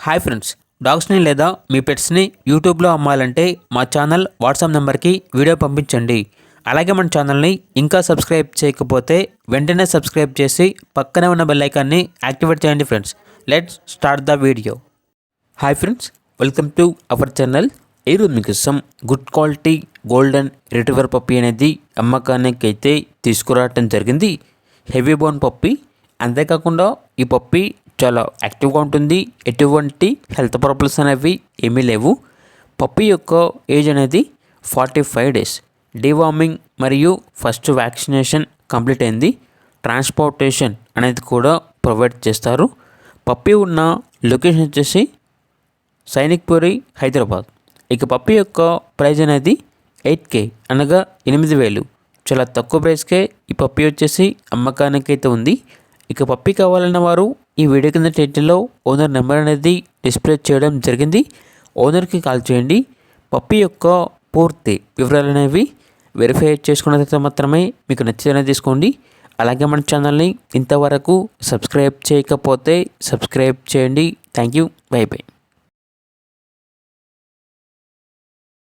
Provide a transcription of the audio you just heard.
Hi friends, డాగ్స్ని లేదా మీ పెట్స్ని యూట్యూబ్లో అమ్మాలంటే మా ఛానల్ వాట్సాప్ నెంబర్కి వీడియో పంపించండి. అలాగే మన ఛానల్ని ఇంకా సబ్స్క్రైబ్ చేయకపోతే వెంటనే సబ్స్క్రైబ్ చేసి పక్కనే ఉన్న బెల్ ఐకాన్ని యాక్టివేట్ చేయండి friends. Let's start the video. Hi friends, welcome to our channel. ఈరోజు మీకోసం good quality golden retriever puppy అనేది అమ్మకానికి అయితే తీసుకురావటం జరిగింది. Heavy bone puppy. అంతేకాకుండా ఈ పప్పీ చాలా యాక్టివ్గా ఉంటుంది. ఎటువంటి హెల్త్ ప్రాబ్లమ్స్ అనేవి ఏమీ లేవు. పప్పీ యొక్క ఏజ్ అనేది 45 days. డీవార్మింగ్ మరియు ఫస్ట్ వ్యాక్సినేషన్ కంప్లీట్ అయింది. ట్రాన్స్పోర్టేషన్ అనేది కూడా ప్రొవైడ్ చేస్తారు. పప్పీ ఉన్న లొకేషన్ వచ్చేసి సైనిక్పురి, హైదరాబాద్. ఇక పప్పీ యొక్క ప్రైజ్ అనేది 8K అనగా 8,000. చాలా తక్కువ ప్రైస్కే ఈ పప్పీ వచ్చేసి అమ్మకానికి అయితే ఉంది. ఇక పప్పీ కావాలన్న వారు ఈ వీడియో కింద టైటిల్లో ఓనర్ నెంబర్ అనేది డిస్ప్లే చేయడం జరిగింది. ఓనర్కి కాల్ చేయండి. పప్పీ యొక్క పూర్తి వివరాలు అనేవి వెరిఫై చేసుకున్న తర్వాత మాత్రమే మీకు నచ్చితేనే తీసుకోండి. అలాగే మన ఛానల్ని ఇంతవరకు సబ్స్క్రైబ్ చేయకపోతే సబ్స్క్రైబ్ చేయండి. Thank you. By by.